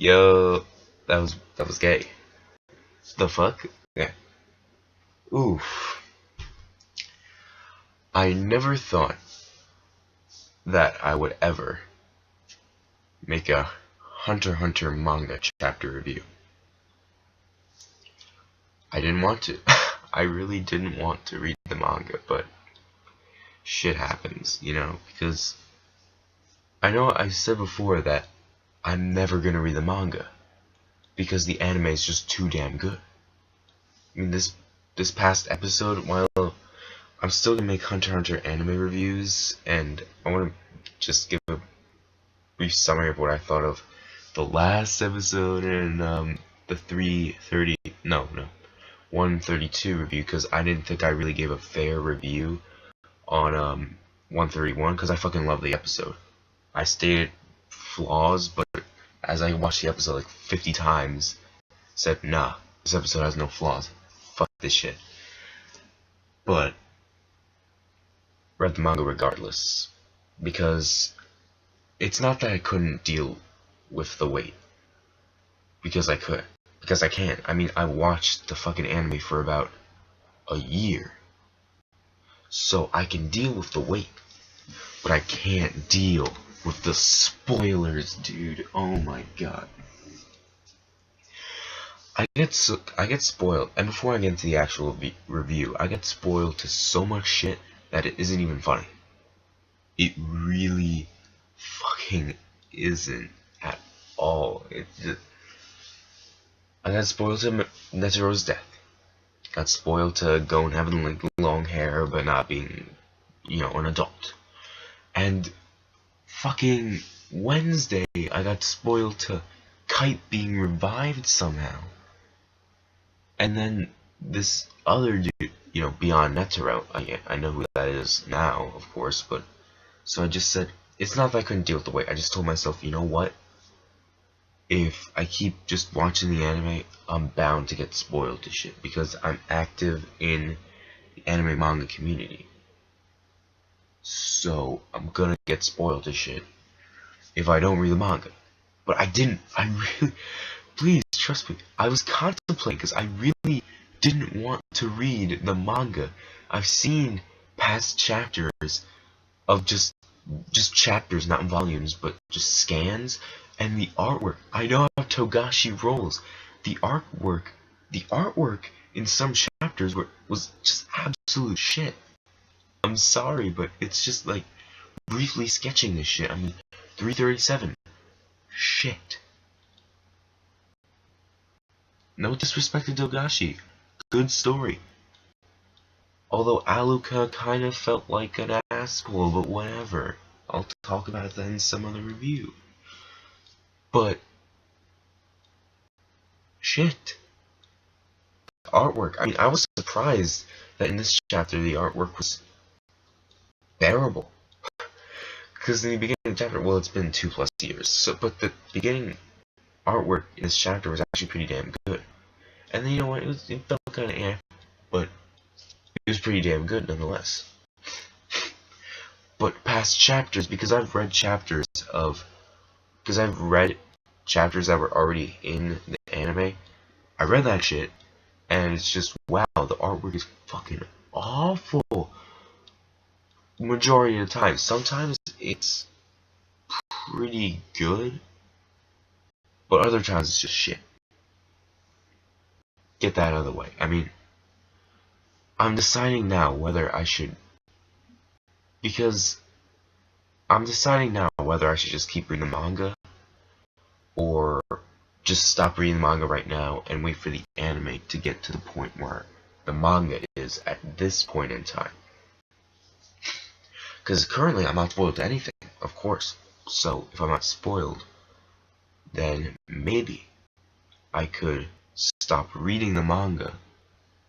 Yo, that was gay. The fuck? Yeah. Oof. I never thought that I would ever make a Hunter x Hunter manga chapter review. I didn't want to. I really didn't want to read the manga, but shit happens, because I know I said before that I'm never gonna read the manga because the anime is just too damn good. I mean, this past episode, while I'm still gonna make Hunter x Hunter anime reviews, and I want to just give a brief summary of what I thought of the last episode and the 132 review, because I didn't think I really gave a fair review on 131, because I fucking love the episode. I stated flaws, but as I watched the episode like 50 times, said, nah, this episode has no flaws. Fuck this shit. But read the manga regardless, because it's not that I couldn't deal with the wait, because I could, because I can. I mean, I watched the fucking anime for about a year, so I can deal with the wait, but I can't deal with the spoilers, dude. Oh my god. I get spoiled, and before I get into the actual review, I get spoiled to so much shit that it isn't even funny. It really fucking isn't at all. I got spoiled to Netero's death. Got spoiled to Gon having like long hair but not being, an adult. And fucking Wednesday, I got spoiled to Kite being revived somehow. And then this other dude, beyond Netero, I know who that is now, of course, but so I just said, it's not that I couldn't deal with the wait. I just told myself, you know what? If I keep just watching the anime, I'm bound to get spoiled to shit, because I'm active in the anime manga community. So I'm gonna get spoiled to shit if I don't read the manga. But I didn't. I really, please trust me. I was contemplating, because I really didn't want to read the manga. I've seen past chapters of just chapters, not volumes, but just scans. And the artwork, I know how Togashi rolls. The artwork in some chapters was just absolute shit. I'm sorry, but it's just like briefly sketching this shit. I mean, 337. Shit. No disrespect to Togashi. Good story. Although Aluka kind of felt like an asshole, but whatever. I'll talk about that in some other review. But shit. Artwork. I mean, I was surprised that in this chapter the artwork was bearable. Because in the beginning of the chapter, well, it's been 2+ years. So, but the beginning artwork in this chapter was actually pretty damn good. And then, you know what? It felt kind of but it was pretty damn good nonetheless. But past chapters, because I've read chapters that were already in the anime, I read that shit, and it's just, wow, the artwork is fucking awful. Majority of the time. Sometimes it's pretty good, but other times it's just shit. Get that out of the way. I mean, I'm deciding now whether I should, because I'm deciding now whether I should just keep reading the manga, or just stop reading the manga right now and wait for the anime to get to the point where the manga is at this point in time. Because currently I'm not spoiled to anything, of course. So if I'm not spoiled, then maybe I could stop reading the manga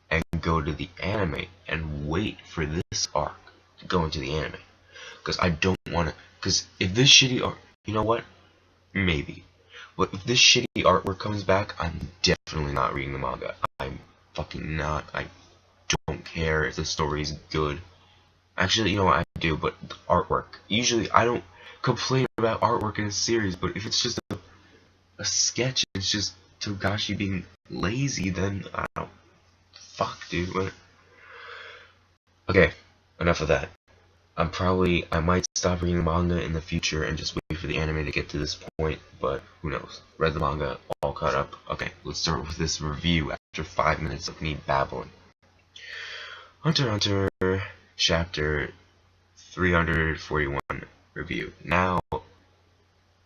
and go to the anime and wait for this arc to go into the anime. Because I don't want to. Because if this shitty art, you know what? Maybe. But if this shitty artwork comes back, I'm definitely not reading the manga. I'm fucking not. I don't care if the story's good. Actually, you know what, I do, but the artwork. Usually, I don't complain about artwork in a series, but if it's just a a sketch, it's just Togashi being lazy, then I don't. Fuck, dude. What? Okay, enough of that. I might stop reading manga in the future and just wait for the anime to get to this point, but who knows. Read the manga, all caught up. Okay, let's start with this review after 5 minutes of me babbling. Hunter x Hunter, chapter 341 review. Now,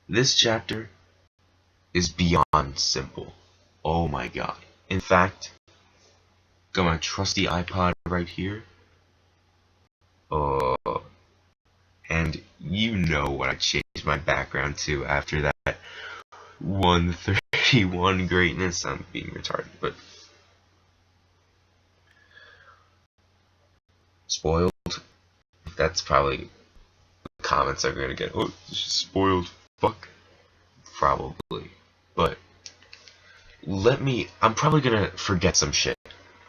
this chapter is beyond simple. Oh my god. In fact, got my trusty iPod right here. And you know what I changed my background to after that 131 greatness. I'm being retarded, but spoiled. That's probably the comments I'm gonna get. Oh, this is spoiled. Fuck. Probably. But I'm probably gonna forget some shit.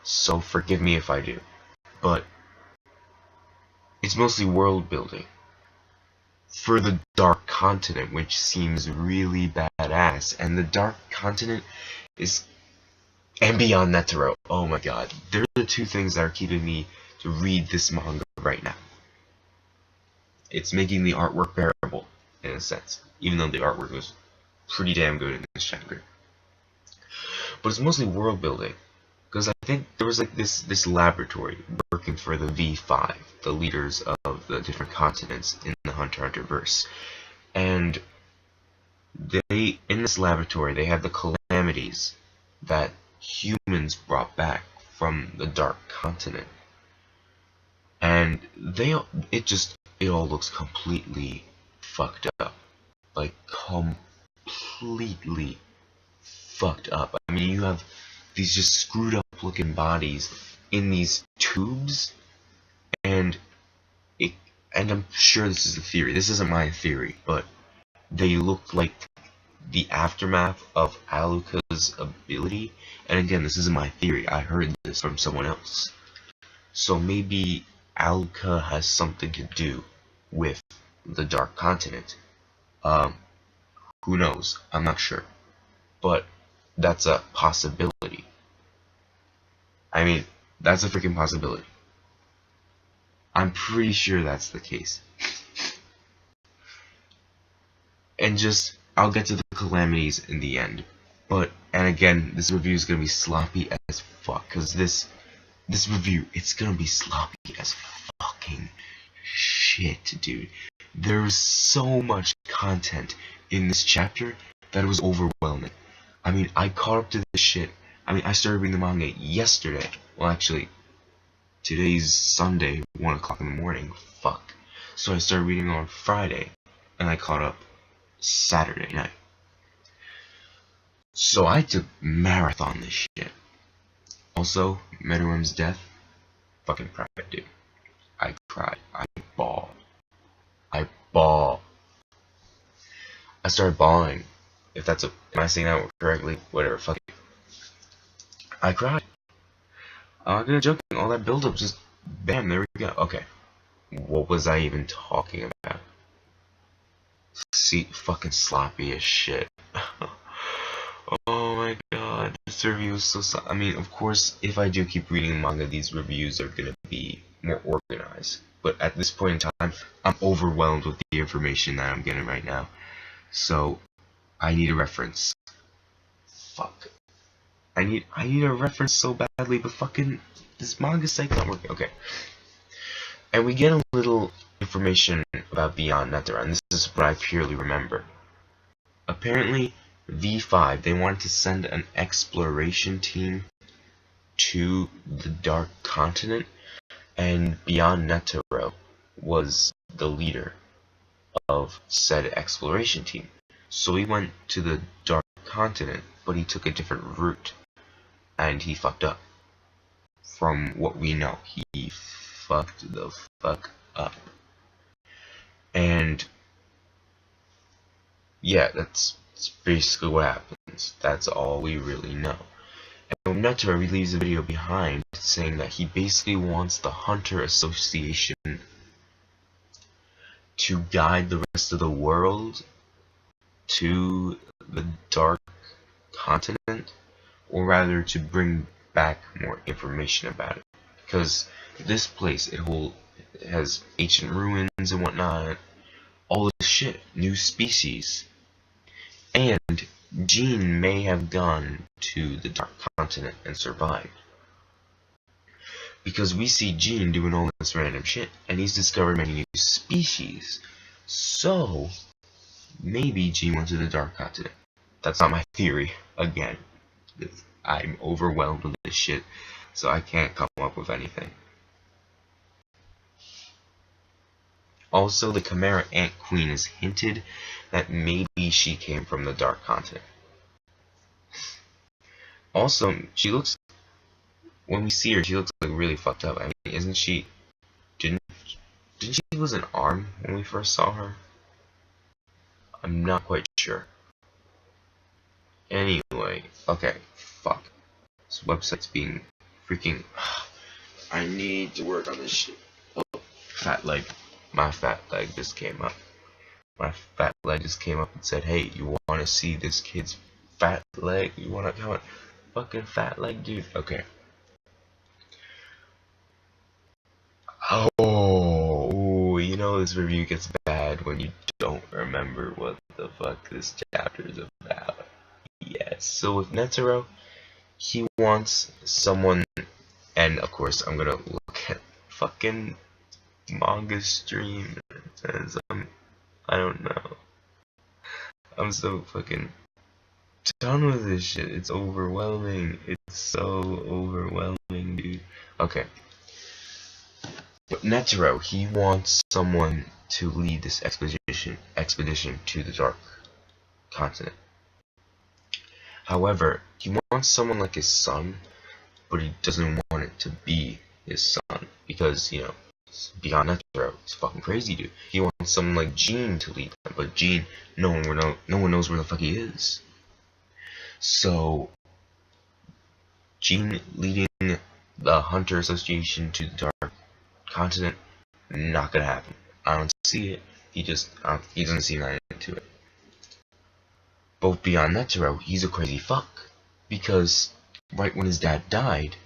So forgive me if I do. But it's mostly world building for the Dark Continent, which seems really badass. And the Dark Continent is, and Beyond Netero. Oh my god, they're the two things that are keeping me to read this manga right now. It's making the artwork bearable, in a sense, even though the artwork was pretty damn good in this chapter. But it's mostly world building, because I think there was like this laboratory working for the V5, the leaders of the different continents in the Hunter x Hunter verse. And in this laboratory, they had the calamities that humans brought back from the Dark Continent. And it all looks completely fucked up. Like, completely fucked up. I mean, you have these just screwed up looking bodies in these tubes, and I'm sure this is a theory. This isn't my theory, but they look like the aftermath of Aluka's ability. And again, this isn't my theory. I heard this from someone else. So maybe Aluka has something to do with the Dark Continent. Who knows? I'm not sure. But that's a possibility. I mean, that's a freaking possibility. I'm pretty sure that's the case. And I'll get to the calamities in the end. And again, this review is gonna be sloppy as fuck, because this review, it's gonna be sloppy as fucking shit, dude. There's so much content in this chapter that it was overwhelming. I mean, I caught up to this shit. I mean, I started reading the manga yesterday. Well, actually, today's Sunday, 1 o'clock in the morning. Fuck. So I started reading on Friday, and I caught up Saturday night. So I took marathon this shit. Also, Meruem's death, fucking private, dude. I cried. I bawled. I started bawling. Am I saying that correctly? Whatever, fuck it. I cried. I'm not gonna joke. All that build up, just bam, there we go. Okay. What was I even talking about? See, fucking sloppy as shit. Oh my god, this review is so sloppy. I mean, of course, if I do keep reading manga, these reviews are gonna be more organized. But at this point in time, I'm overwhelmed with the information that I'm getting right now. So, I need a reference. Fuck. I need a reference so badly, but fucking this manga site not working. Okay. And we get a little information about Beyond Netero, and this is what I purely remember. Apparently, V5, they wanted to send an exploration team to the Dark Continent, and Beyond Netero was the leader of said exploration team. So he went to the Dark Continent, but he took a different route, and he fucked up. From what we know, he fucked the fuck up. And yeah, that's basically what happens. That's all we really know. And Netero leaves a video behind saying that he basically wants the Hunter Association to guide the rest of the world to the Dark Continent, or rather to bring back more information about it. Because this place, it has ancient ruins and whatnot, all this shit, new species. And Jean may have gone to the Dark Continent and survived. Because we see Jean doing all this random shit, and he's discovered many new species. So, maybe Jean went to the Dark Continent. That's not my theory, again. I'm overwhelmed with this shit, so I can't come up with anything. Also, the Chimera Ant Queen is hinted that maybe she came from the Dark Continent. Also, she looks, when we see her, she looks like really fucked up. I mean, isn't she, didn't she lose an arm when we first saw her? I'm not quite sure. Anyway, okay, fuck. This website's being freaking, I need to work on this shit. Oh, fat leg. My fat leg just came up. My fat leg just came up and said, hey, you want to see this kid's fat leg? You want to comment? Fucking fat leg, dude. Okay. Oh, you know this review gets bad when you don't remember what the fuck this chapter is about. Yes, so with Netero, he wants someone, and of course I'm gonna look at fucking manga stream, as I don't know. I'm so fucking done with this shit. It's overwhelming. It's so overwhelming, dude. Okay. But Netero, he wants someone to lead this expedition to the Dark Continent. However, he wants someone like his son, but he doesn't want it to be his son, because, you know, beyond Netero, he's fucking crazy, dude. He wants someone like Jean to lead them, but Jean, no one knows where the fuck he is. So, Jean leading the Hunter Association to the Dark Continent, not gonna happen. I don't see it. He doesn't seem that into it. But beyond Netero, he's a crazy fuck. Because right when his dad died,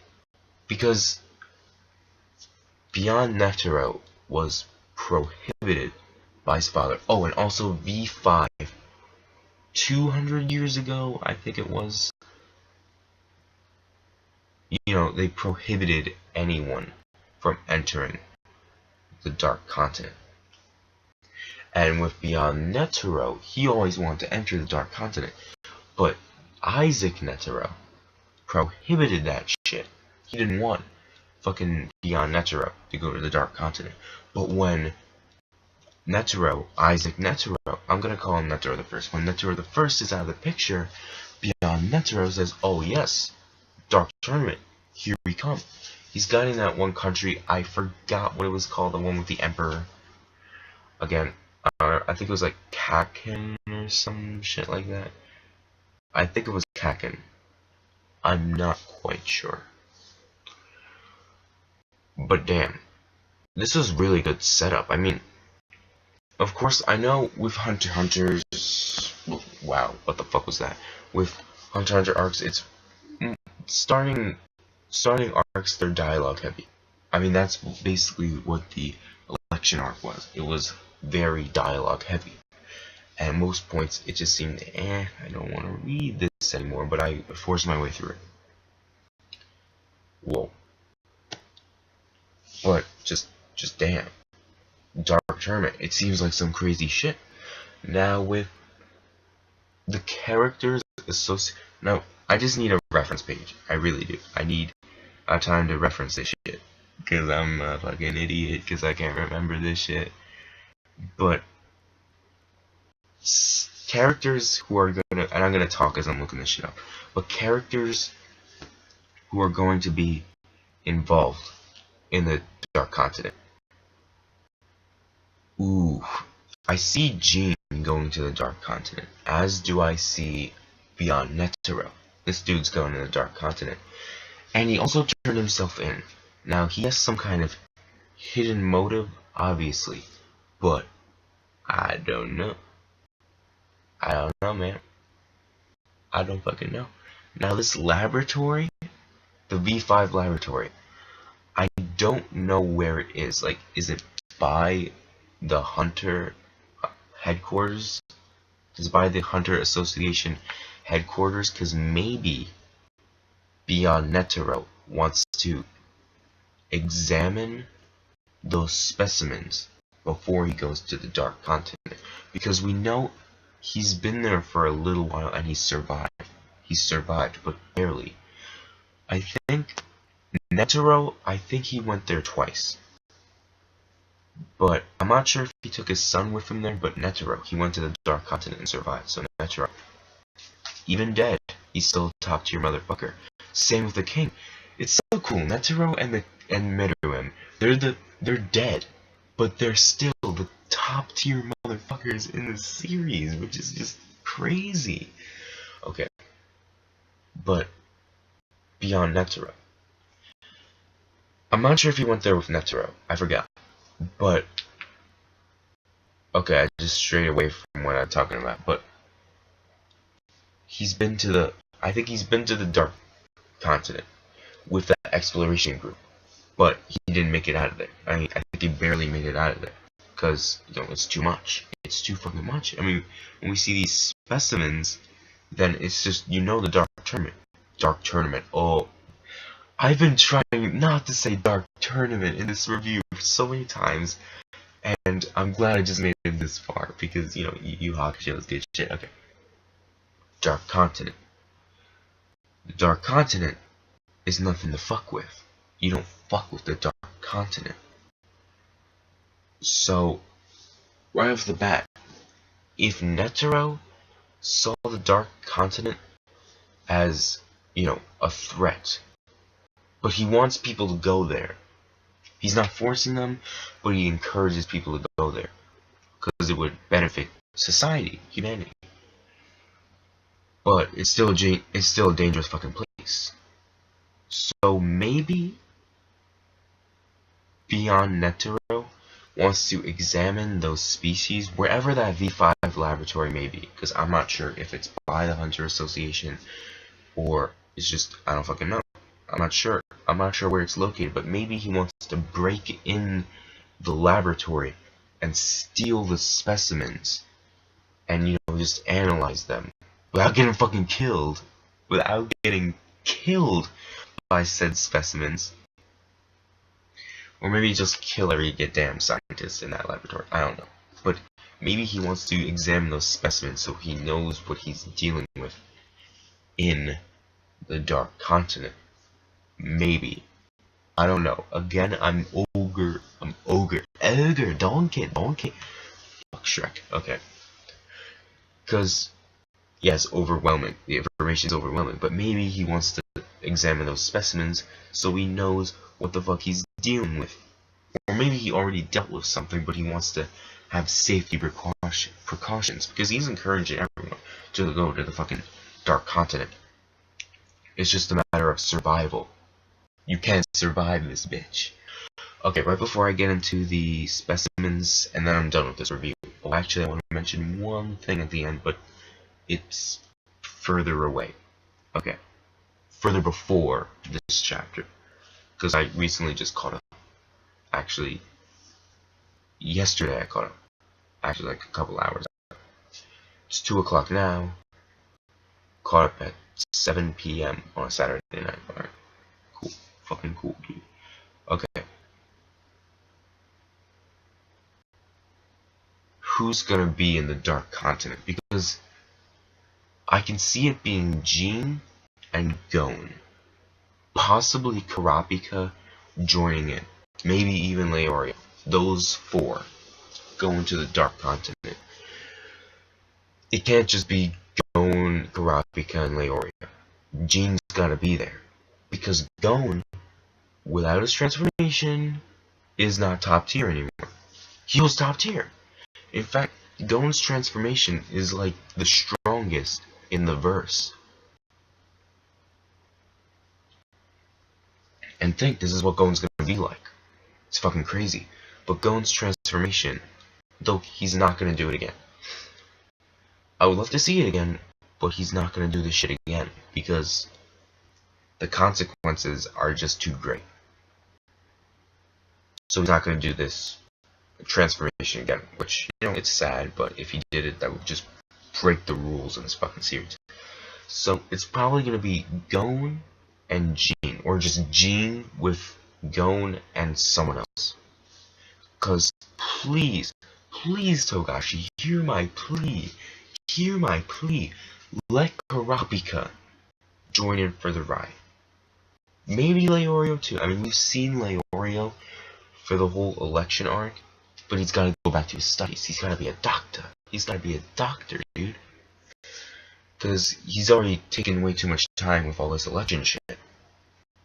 because Beyond Netero was prohibited by his father. Oh, and also V5, 200 years ago, I think it was, you know, they prohibited anyone from entering the Dark Continent. And with Beyond Netero, he always wanted to enter the Dark Continent, but Isaac Netero prohibited that shit. He didn't want fucking Beyond Netero to go to the Dark Continent. But when Isaac Netero, I'm gonna call him Netero the First. When Netero the First is out of the picture, Beyond Netero says, oh yes, Dark Tournament, here we come. He's guiding that one country, I forgot what it was called, the one with the Emperor. Again, I think it was like Kakin or some shit like that. I think it was Kakin. I'm not quite sure. But damn, this was really good setup. I mean, of course, I know with Hunter Hunters, wow, what the fuck was that? With Hunter Hunter arcs, it's starting arcs, they're dialogue heavy. I mean, that's basically what the election arc was. It was very dialogue heavy. At most points, it just seemed, I don't want to read this anymore, but I forced my way through it. Whoa. But, just damn. Dark Tournament, it seems like some crazy shit. Now with the characters associated, now, I just need a reference page. I really do. I need time to reference this shit. Because I'm a fucking idiot, because I can't remember this shit. But characters who are gonna, and I'm gonna talk as I'm looking this shit up, but characters who are going to be involved in the Dark Continent. Ooh, I see Jean going to the Dark Continent, as do I see Beyond Netero. This dude's going to the Dark Continent. And he also turned himself in. Now, he has some kind of hidden motive, obviously, but I don't know. I don't know, man. I don't fucking know. Now this laboratory, the V5 laboratory, I don't know where it is. Like, is it by the Hunter headquarters? Is it by the Hunter Association headquarters? Because maybe Beyond Netero wants to examine those specimens before he goes to the Dark Continent. Because we know he's been there for a little while and he survived. He survived, but barely. I think Netero, I think he went there twice. But I'm not sure if he took his son with him there, but Netero, he went to the Dark Continent and survived. So Netero, even dead, he's still a top tier motherfucker. Same with the king. It's so cool. Netero and Meruem, they're dead, but they're still the top tier motherfuckers in the series, which is just crazy. Okay. But beyond Netero, I'm not sure if he went there with Netero. I forgot. But okay, I just strayed away from what I'm talking about. But he's been to the, I think he's been to the Dark Continent with that exploration group, but he didn't make it out of there. I mean, I think he barely made it out of there because, you know, it's too much. It's too fucking much. I mean, when we see these specimens, then it's just, you know, the Dark Tournament. Dark Tournament. Oh, I've been trying not to say Dark Tournament in this review so many times, and I'm glad I just made it this far because, you know, you Hakusho's good shit. Okay. Dark Continent. The Dark Continent is nothing to fuck with. You don't fuck with the Dark Continent. So, right off the bat, if Netero saw the Dark Continent as, you know, a threat, but he wants people to go there. He's not forcing them, but he encourages people to go there because it would benefit society, humanity. But it's still a dangerous fucking place. So maybe Beyond Netero wants to examine those species wherever that V5 laboratory may be, because I'm not sure if it's by the Hunter Association or it's just, I don't fucking know. I'm not sure where it's located, but maybe he wants to break in the laboratory and steal the specimens and, you know, just analyze them without getting fucking killed. Without getting killed by said specimens. Or maybe just kill every goddamn scientist in that laboratory. I don't know. But maybe he wants to examine those specimens so he knows what he's dealing with in the Dark Continent. Maybe. I don't know. Again, I'm ogre. Donkey. Fuck Shrek. Okay. Because, yes, overwhelming. The information is overwhelming. But maybe he wants to examine those specimens so he knows what the fuck he's dealing with. Or maybe he already dealt with something, but he wants to have safety precautions. Because he's encouraging everyone to go to the fucking Dark Continent. It's just a matter of survival. You can't survive this bitch. Okay, right before I get into the specimens, and then I'm done with this review. Oh, actually, I want to mention one thing at the end, but it's further away. Okay. Further before this chapter. Because I recently just caught up. Actually, yesterday I caught up. Actually, like a couple hours. It's 2 o'clock now. Caught up at 7 p.m. on a Saturday night. Alright. Cool. Fucking cool, dude. Okay. Who's gonna be in the Dark Continent? Because I can see it being Jean and Gon. Possibly Kurapika joining in. Maybe even Leorio. Those four going to the Dark Continent. It can't just be Gon, Kurapika, and Leorio. Jean's gotta be there. Because Gon, without his transformation, is not top tier anymore. He was top tier. In fact, Gon's transformation is like the strongest in the verse. And think this is what Gon's gonna be like. It's fucking crazy. But Gon's transformation, though he's not gonna do it again. I would love to see it again, but he's not gonna do this shit again because the consequences are just too great. So he's not gonna do this transformation again, which, you know, it's sad, but if he did it, that would just break the rules in this fucking series. So it's probably gonna be Gon and Jean, or just Jean with Gon and someone else. Cause please, Togashi, hear my plea. Let Kurapika join in for the ride. Maybe Leorio too. I mean, we've seen Leorio for the whole election arc, but he's gotta go back to his studies. He's gotta be a doctor. Dude. Because he's already taken way too much time with all this election shit.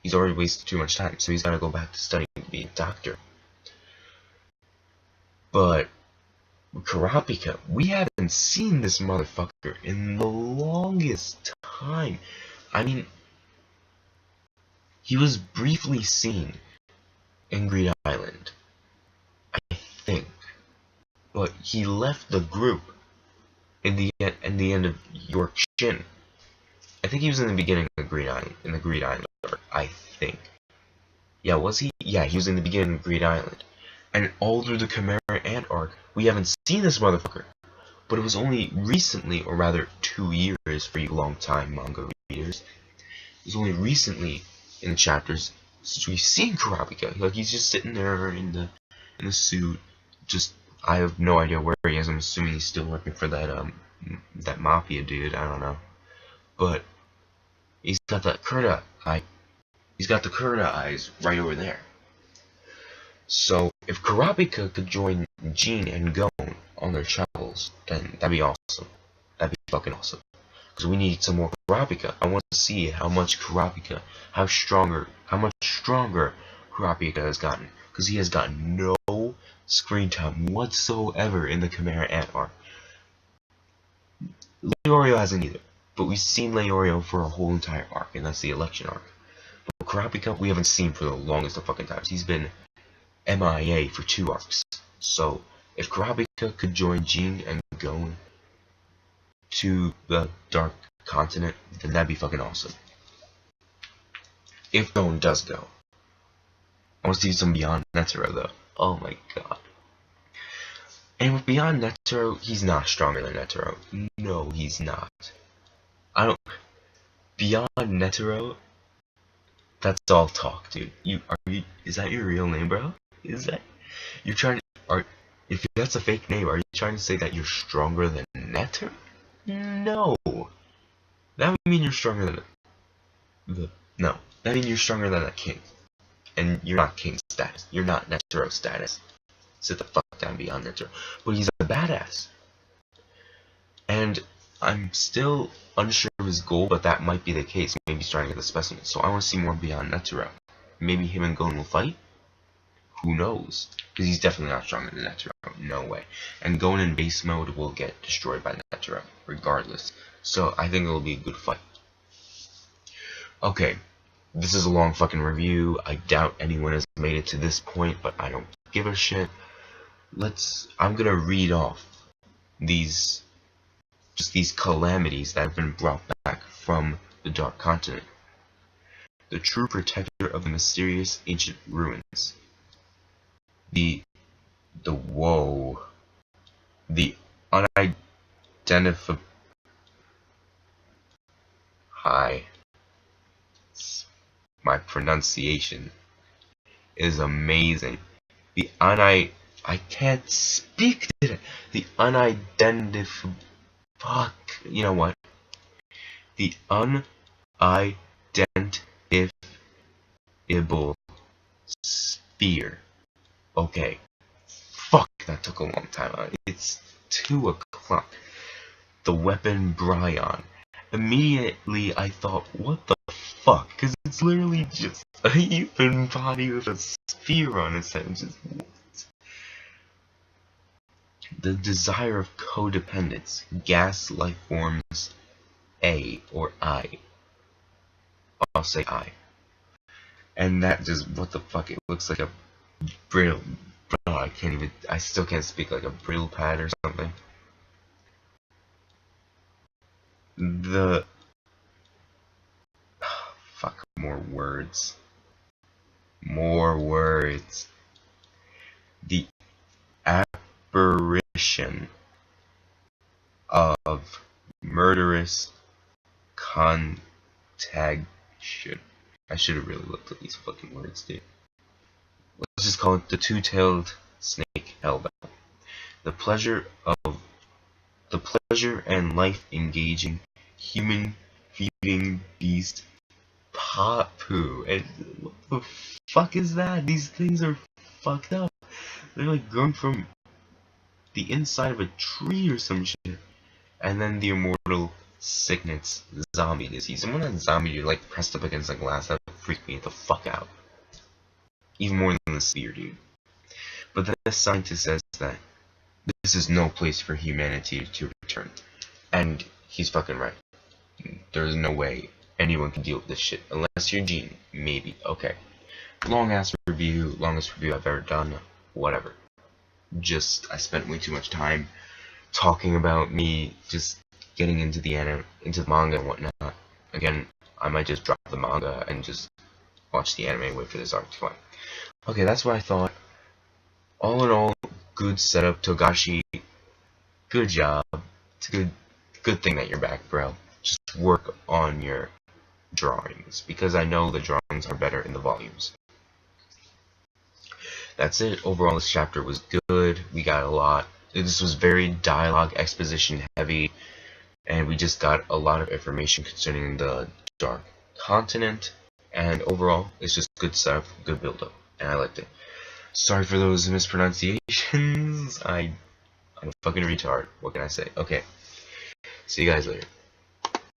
He's already wasted too much time, so he's gotta go back to studying to be a doctor. But Kurapika, we haven't seen this motherfucker in the longest time. I mean, he was briefly seen in Greed Island, I think, but he left the group in the end of York Shin. I think he was in the beginning of Greed Island, in the Greed Island arc, I think. Yeah, was he? Yeah, he was in the beginning of Greed Island. And all through the Chimera Ant arc, we haven't seen this motherfucker. But it was only recently, or rather 2 years for you long-time manga readers, it was only recently in the chapters since we've seen Kurapika. Like, he's just sitting there in the suit. Just, I have no idea where he is. I'm assuming he's still working for that mafia dude. I don't know. But he's got that Kurta eye. He's got the Kurta eyes right over there. So, if Kurapika could join Jean and Gon on their travels, then that'd be awesome. That'd be fucking awesome. Because we need some more Kurapika. I want to see how much Kurapika, how much stronger Kurapika has gotten. Because he has gotten no screen time whatsoever in the Chimera Ant arc. Leorio hasn't either. But we've seen Leorio for a whole entire arc, and that's the election arc. But Kurapika, we haven't seen for the longest of fucking times. He's been MIA for 2 arcs. So, if Kurapika could join Jean and Gon to the Dark Continent, then that'd be fucking awesome. If Gon does go. I want to see some Beyond Netero though. Oh my god. And with Beyond Netero, he's not stronger than Netero. No, he's not. Beyond Netero, that's all talk, dude. Is that your real name, bro? Is that if that's a fake name, are you trying to say that you're stronger than Netero? No. That would mean you're stronger than that means you're stronger than a king. And you're not king status. You're not Netero status. Sit the fuck down, Beyond Netero. But he's a badass. And I'm still unsure of his goal, but that might be the case. Maybe he's trying to get the specimen. So I want to see more Beyond Netero. Maybe him and Gon will fight? Who knows? Because he's definitely not stronger than Netero. No way. And Gon in base mode will get destroyed by Netero, regardless. So I think it'll be a good fight. Okay. This is a long fucking review. I doubt anyone has made it to this point, but I don't give a shit. I'm gonna read off these calamities that have been brought back from the Dark Continent. The true protector of the mysterious ancient ruins. The unidentified. My pronunciation is amazing. I can't speak today. The unidentified. Fuck. You know what? The unidentifiable sphere. Okay. Fuck, that took a long time. It's 2 o'clock. The weapon Bryon. Immediately I thought, what the fuck? Because it's literally just a human body with a sphere on its head. Just what? The desire of codependence. Gas life forms A or I. I'll say I. And that just, what the fuck? It looks like a brittle. I still can't speak, like a brittle pad or something. The fuck, more words. More words. The apparition of murderous contagion. I should have really looked at these fucking words, dude. Let's just call it the two-tailed snake hellbound. The pleasure and life-engaging human-feeding beast pot poo. And what the fuck is that? These things are fucked up. They're like grown from the inside of a tree or some shit. And then the immortal sickness zombie disease. And when that zombie you're like pressed up against the glass, that would freak me the fuck out. Even more than the spear, dude. But then the scientist says that this is no place for humanity to return. And he's fucking right. There's no way anyone can deal with this shit. Unless you're Gene. Maybe. Okay. Longest review I've ever done. Whatever. Just, I spent way too much time talking about me just getting into the manga and whatnot. Again, I might just drop the manga and just watch the anime and wait for this arc to come. Okay, that's what I thought. All in all, good setup, Togashi. Good job. It's a good thing that you're back, bro. Just work on your drawings, because I know the drawings are better in the volumes. That's it. Overall, this chapter was good. We got a lot. This was very dialogue exposition heavy, and we just got a lot of information concerning the Dark Continent. And overall, it's just good stuff, good build-up, and I liked it. Sorry for those mispronunciations. I'm a fucking retard. What can I say? Okay. See you guys later.